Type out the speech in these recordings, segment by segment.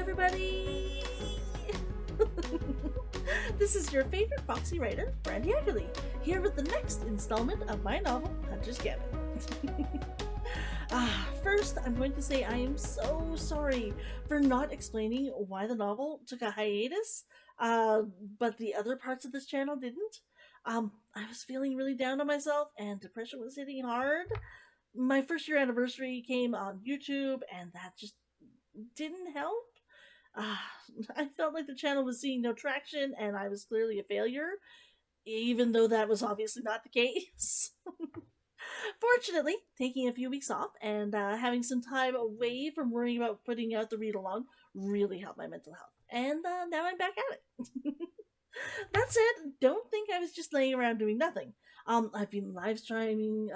everybody! This is your favorite Foxywriter, Brandy Eckerly, here with the next installment of my novel, Hunter's Gambit. First, I'm going to say I am so sorry for not explaining why the novel took a hiatus, but the other parts of this channel didn't. I was feeling really down on myself, and depression was hitting hard. My first year anniversary came on YouTube, and that just didn't help. I felt like the channel was seeing no traction, and I was clearly a failure, even though that was obviously not the case. Fortunately, taking a few weeks off and having some time away from worrying about putting out the read along really helped my mental health. And now I'm back at it. That said, don't think I was just laying around doing nothing. I've been live streaming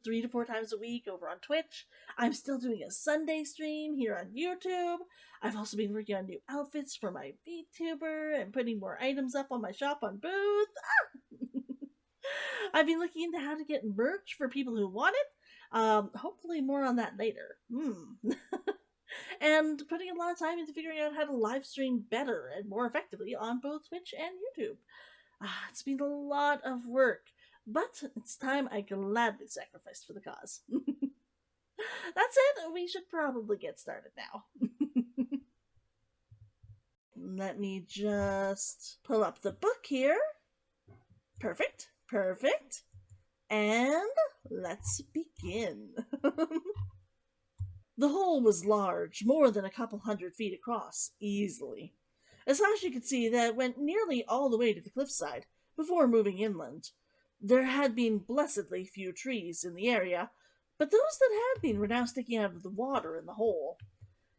3 to 4 times a week over on Twitch. I'm still doing a Sunday stream here on YouTube. I've also been working on new outfits for my Vtuber and putting more items up on my shop on Booth. I've been looking into how to get merch for people who want it. Hopefully more on that later. And putting a lot of time into figuring out how to live stream better and more effectively on both Twitch and YouTube. It's been a lot of work, but it's time I gladly sacrificed for the cause. That's it. We should probably get started now. Let me just pull up the book here. Perfect. And let's begin. The hole was large, more than a couple 100 feet across, easily. Asashi could see that it went nearly all the way to the cliffside before moving inland. There had been blessedly few trees in the area, but those that had been were now sticking out of the water in the hole.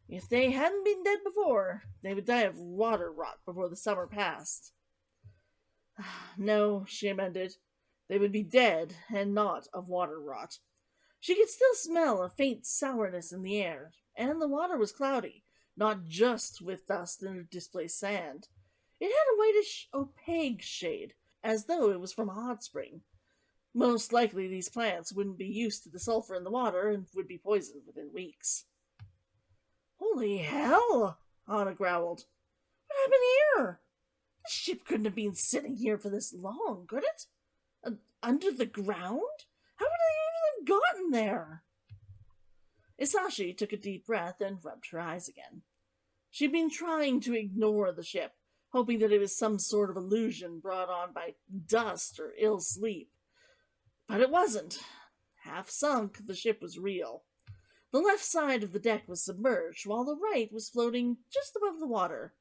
If they hadn't been dead before, they would die of water rot before the summer passed. No, she amended. They would be dead, and not of water rot. She could still smell a faint sourness in the air, and the water was cloudy, not just with dust and displaced sand. It had a whitish, opaque shade, as though it was from a hot spring. Most likely these plants wouldn't be used to the sulfur in the water and would be poisoned within weeks. Holy hell! Anna growled. What happened here? The ship couldn't have been sitting here for this long, could it? Under the ground? How would they even have gotten there? Isashi took a deep breath and rubbed her eyes again. She'd been trying to ignore the ship, hoping that it was some sort of illusion brought on by dust or ill sleep. But it wasn't. Half sunk, the ship was real. The left side of the deck was submerged, while the right was floating just above the water.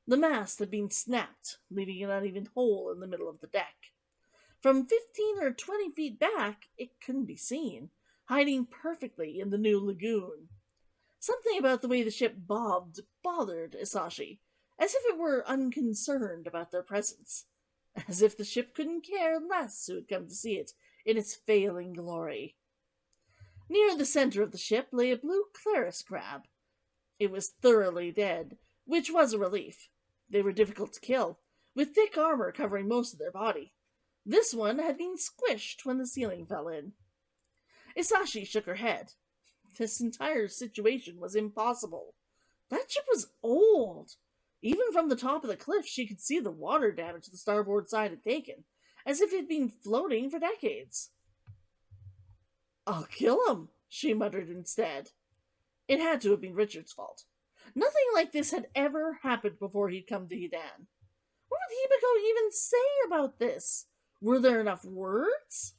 The mast had been snapped, leaving an uneven hole in the middle of the deck. From 15 or 20 feet back, it couldn't be seen, hiding perfectly in the new lagoon. Something about the way the ship bobbed bothered Isashi, as if it were unconcerned about their presence, as if the ship couldn't care less who had come to see it in its failing glory. Near the center of the ship lay a blue Claris crab. It was thoroughly dead, which was a relief. They were difficult to kill, with thick armor covering most of their body. This one had been squished when the ceiling fell in. Isashi shook her head. This entire situation was impossible. That ship was old. Even from the top of the cliff, she could see the water damage the starboard side had taken, as if it had been floating for decades. I'll kill him, she muttered instead. It had to have been Richard's fault. Nothing like this had ever happened before he'd come to Hidan. What would Hibiko even say about this? Were there enough words?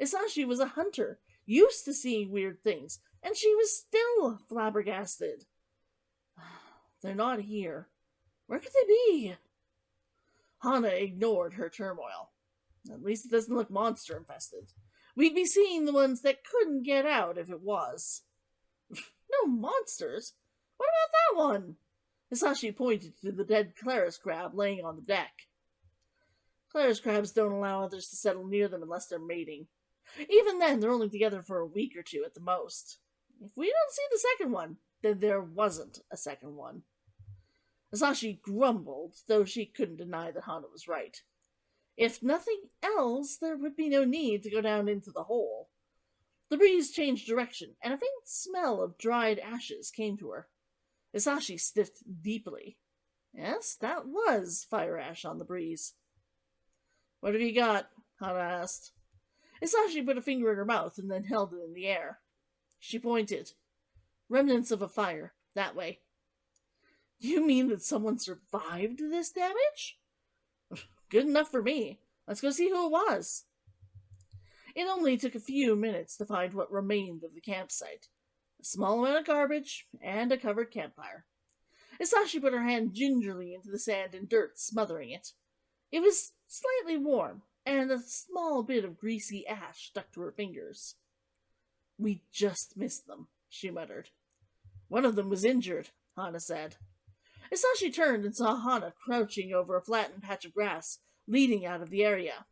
Isashi was a hunter, used to seeing weird things, and she was still flabbergasted. They're not here. Where could they be? Hana ignored her turmoil. At least it doesn't look monster-infested. We'd be seeing the ones that couldn't get out if it was. No monsters? What about that one? Hisashi pointed to the dead Claris crab laying on the deck. Claris crabs don't allow others to settle near them unless they're mating. Even then, they're only together for a week or two at the most. If we don't see the second one, then there wasn't a second one. Hisashi grumbled, though she couldn't deny that Hana was right. If nothing else, there would be no need to go down into the hole. The breeze changed direction, and a faint smell of dried ashes came to her. Isashi sniffed deeply. Yes, that was fire ash on the breeze. What have you got? Hana asked. Isashi put a finger in her mouth and then held it in the air. She pointed. Remnants of a fire. That way. You mean that someone survived this damage? Good enough for me. Let's go see who it was. It only took a few minutes to find what remained of the campsite. A small amount of garbage and a covered campfire. Isashi put her hand gingerly into the sand and dirt, smothering it. It was slightly warm, and a small bit of greasy ash stuck to her fingers. We just missed them, she muttered. One of them was injured, Hana said. Isashi turned and saw Hana crouching over a flattened patch of grass leading out of the area.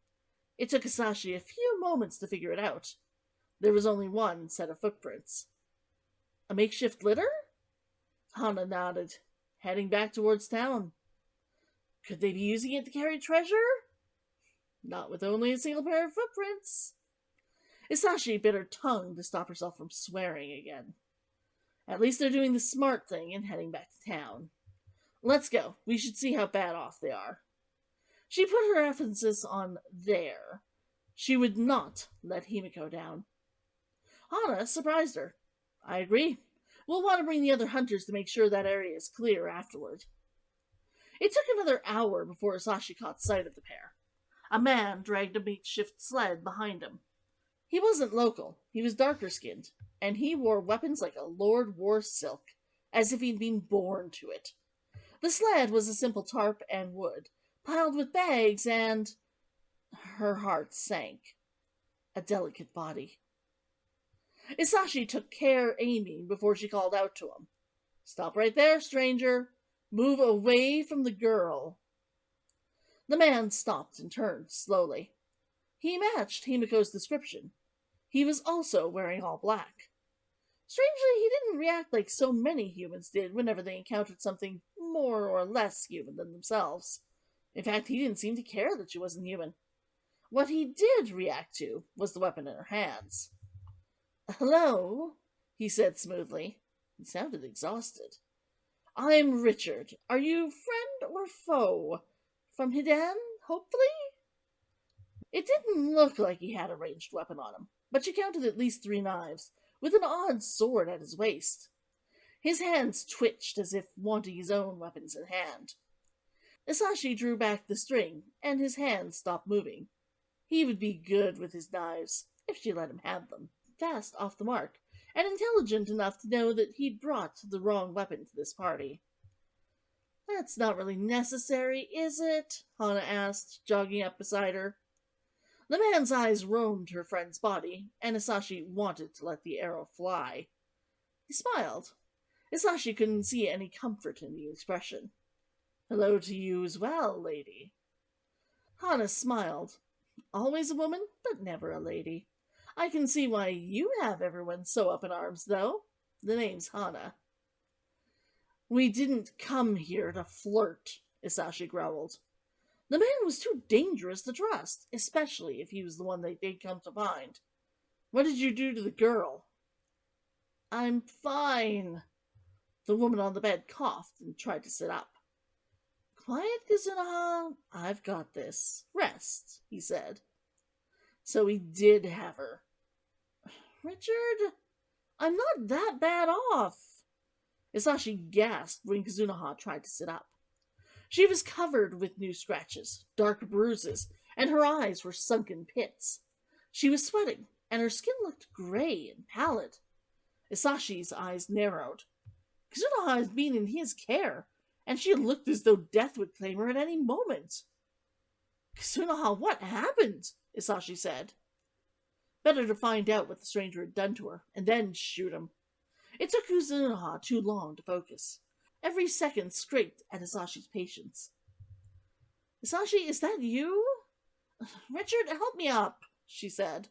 It took Isashi a few moments to figure it out. There was only one set of footprints. A makeshift litter? Hana nodded, heading back towards town. Could they be using it to carry treasure? Not with only a single pair of footprints. Isashi bit her tongue to stop herself from swearing again. At least they're doing the smart thing and heading back to town. Let's go. We should see how bad off they are. She put her emphasis on there. She would not let Himiko down. Hana surprised her. I agree. We'll want to bring the other hunters to make sure that area is clear afterward. It took another hour before Isashi caught sight of the pair. A man dragged a makeshift sled behind him. He wasn't local. He was darker-skinned, and he wore weapons like a lord wore silk, as if he'd been born to it. The sled was a simple tarp and wood, piled with bags and... Her heart sank. A delicate body. Isashi took care aiming before she called out to him. Stop right there, stranger. Move away from the girl. The man stopped and turned slowly. He matched Himiko's description. He was also wearing all black. Strangely, he didn't react like so many humans did whenever they encountered something more or less human than themselves. In fact, he didn't seem to care that she wasn't human. What he did react to was the weapon in her hands. Hello, he said smoothly. He sounded exhausted. I'm Richard. Are you friend or foe? From Hidan, hopefully? It didn't look like he had a ranged weapon on him, but she counted at least 3 knives, with an odd sword at his waist. His hands twitched as if wanting his own weapons in hand. Isashi drew back the string, and his hands stopped moving. He would be good with his knives, if she let him have them. Fast off the mark, and intelligent enough to know that he'd brought the wrong weapon to this party. That's not really necessary, is it? Hana asked, jogging up beside her. The man's eyes roamed her friend's body, and Isashi wanted to let the arrow fly. He smiled. Isashi couldn't see any comfort in the expression. Hello to you as well, lady. Hana smiled. Always a woman, but never a lady. I can see why you have everyone so up in arms, though. The name's Hana. We didn't come here to flirt, Isashi growled. The man was too dangerous to trust, especially if he was the one they'd come to find. What did you do to the girl? I'm fine. The woman on the bed coughed and tried to sit up. Quiet, Kazunaha. I've got this. Rest, he said. So he did have her. Richard, I'm not that bad off. Isashi gasped when Kazunaha tried to sit up. She was covered with new scratches, dark bruises, and her eyes were sunken pits. She was sweating, and her skin looked gray and pallid. Isashi's eyes narrowed. Kazunaha had been in his care, and she looked as though death would claim her at any moment. Kazunaha, what happened? Isashi said. Better to find out what the stranger had done to her, and then shoot him. It took Kazunaha too long to focus. Every second scraped at Isashi's patience. Isashi, is that you? Richard, help me up, she said.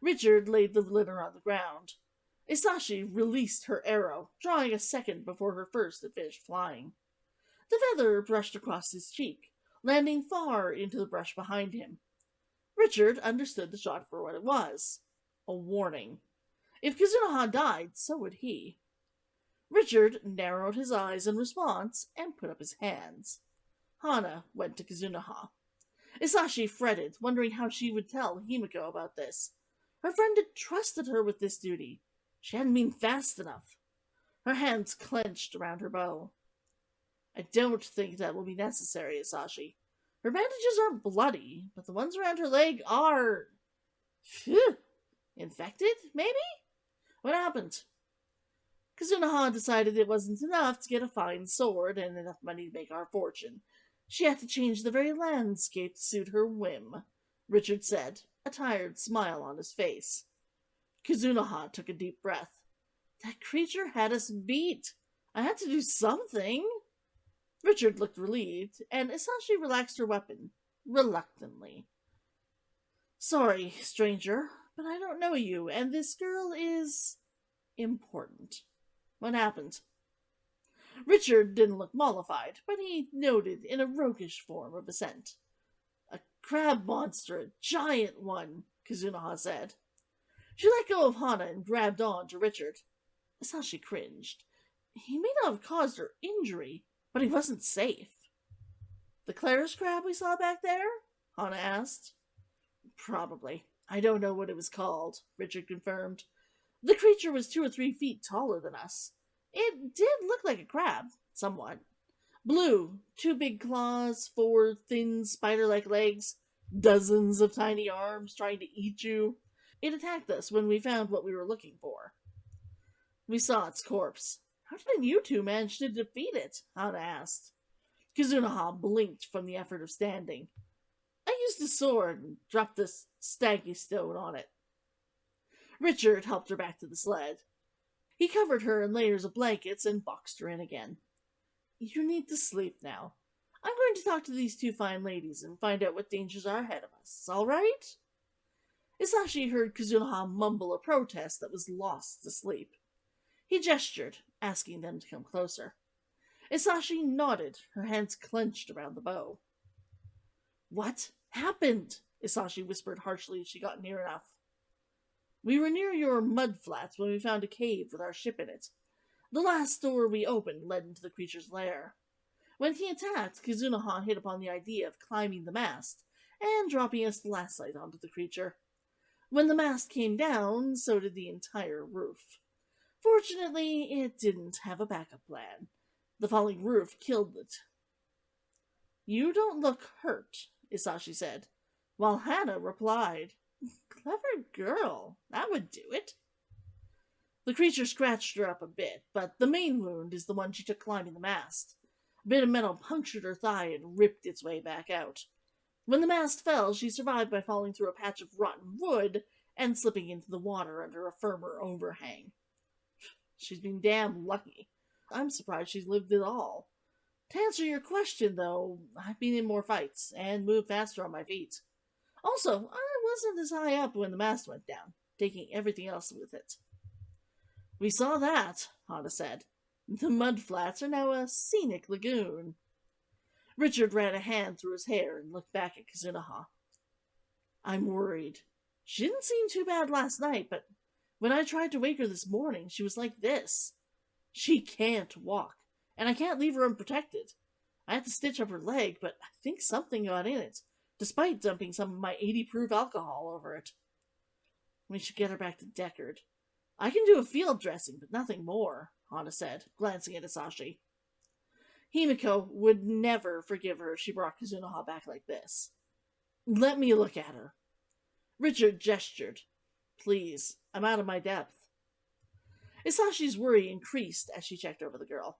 Richard laid the litter on the ground. Isashi released her arrow, drawing a second before her first had finished flying. The feather brushed across his cheek, landing far into the brush behind him. Richard understood the shot for what it was. A warning. If Kazunaha died, so would he. Richard narrowed his eyes in response and put up his hands. Hana went to Kazunoha. Isashi fretted, wondering how she would tell Himiko about this. Her friend had trusted her with this duty. She hadn't been fast enough. Her hands clenched around her bow. I don't think that will be necessary, Isashi. Her bandages aren't bloody, but the ones around her leg are... Phew. Infected, maybe? What happened? Kazunoha decided it wasn't enough to get a fine sword and enough money to make our fortune. She had to change the very landscape to suit her whim, Richard said, a tired smile on his face. Kazunoha took a deep breath. That creature had us beat. I had to do something. Richard looked relieved, and Isashi relaxed her weapon, reluctantly. Sorry, stranger, but I don't know you, and this girl is... important. What happened? Richard didn't look mollified, but he noted in a roguish form of assent. A crab monster, a giant one, Kazunoha said. She let go of Hana and grabbed on to Richard. Isashi cringed. He may not have caused her injury, but he wasn't safe. The Claris crab we saw back there? Hana asked. Probably. I don't know what it was called, Richard confirmed. The creature was 2 or 3 feet taller than us. It did look like a crab, somewhat. Blue, 2 big claws, 4 thin spider-like legs, dozens of tiny arms trying to eat you. It attacked us when we found what we were looking for. We saw its corpse. How did you two manage to defeat it? Hana asked. Kazunoha blinked from the effort of standing. I used a sword and dropped this staggy stone on it. Richard helped her back to the sled. He covered her in layers of blankets and boxed her in again. You need to sleep now. I'm going to talk to these 2 fine ladies and find out what dangers are ahead of us, all right? Isashi heard Kazunoha mumble a protest that was lost to sleep. He gestured, asking them to come closer. Isashi nodded, her hands clenched around the bow. What happened? Isashi whispered harshly as she got near enough. We were near your mud flats when we found a cave with our ship in it. The last door we opened led into the creature's lair. When he attacked, Kazunoha hit upon the idea of climbing the mast and dropping a stalactite onto the creature. When the mast came down, so did the entire roof. Fortunately, it didn't have a backup plan. The falling roof killed it. You don't look hurt, Isashi said, while Hana replied, Clever girl, that would do it. The creature scratched her up a bit, but the main wound is the one she took climbing the mast. A bit of metal punctured her thigh and ripped its way back out. When the mast fell, she survived by falling through a patch of rotten wood and slipping into the water under a firmer overhang. She's been damn lucky. I'm surprised she's lived at all. To answer your question, though, I've been in more fights and moved faster on my feet. Also, I wasn't as high up when the mast went down, taking everything else with it. We saw that, Hana said. The mud flats are now a scenic lagoon. Richard ran a hand through his hair and looked back at Kazunoha. I'm worried. She didn't seem too bad last night, but when I tried to wake her this morning, she was like this. She can't walk, and I can't leave her unprotected. I had to stitch up her leg, but I think something got in it, despite dumping some of my 80-proof alcohol over it. We should get her back to Deckard. I can do a field dressing, but nothing more, Hana said, glancing at Isashi. Himiko would never forgive her if she brought Kazunoha back like this. Let me look at her. Richard gestured. Please, I'm out of my depth. Isashi's worry increased as she checked over the girl.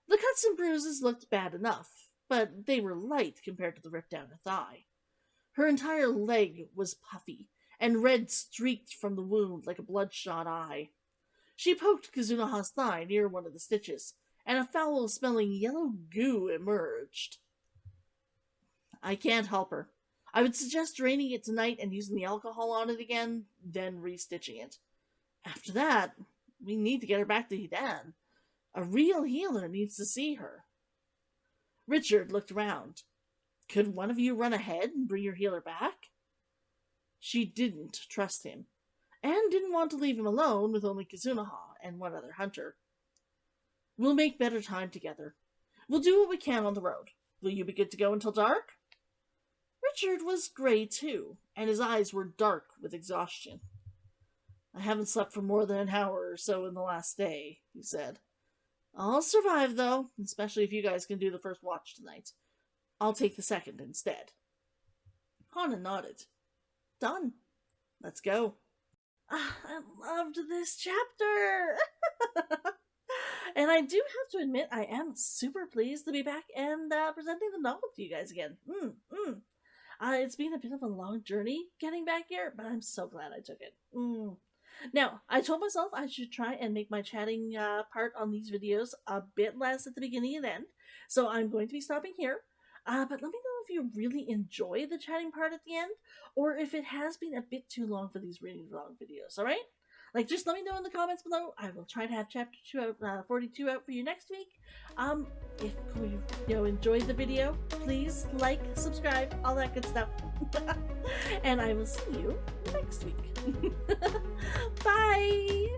The cuts and bruises looked bad enough, but they were light compared to the rip down her thigh. Her entire leg was puffy, and red streaked from the wound like a bloodshot eye. She poked Kazunoha's thigh near one of the stitches, and a foul-smelling yellow goo emerged. I can't help her. I would suggest draining it tonight and using the alcohol on it again, then restitching it. After that, we need to get her back to Hidan. A real healer needs to see her. Richard looked around. Could one of you run ahead and bring your healer back? She didn't trust him, and didn't want to leave him alone with only Kazunoha and one other hunter. We'll make better time together. We'll do what we can on the road. Will you be good to go until dark? Richard was gray too, and his eyes were dark with exhaustion. I haven't slept for more than an hour or so in the last day, he said. I'll survive, though, especially if you guys can do the first watch tonight. I'll take the second instead. Hana nodded. Done. Let's go. I loved this chapter! And I do have to admit, I am super pleased to be back and presenting the novel to you guys again. It's been a bit of a long journey getting back here, but I'm so glad I took it. Now, I told myself I should try and make my chatting part on these videos a bit less at the beginning and end, so I'm going to be stopping here. But let me know if you really enjoy the chatting part at the end, or if it has been a bit too long for these reading vlog videos, alright? Like, just let me know in the comments below. I will try to have chapter 42 out for you next week. If you enjoyed the video, please like, subscribe, all that good stuff. And I will see you next week. Bye!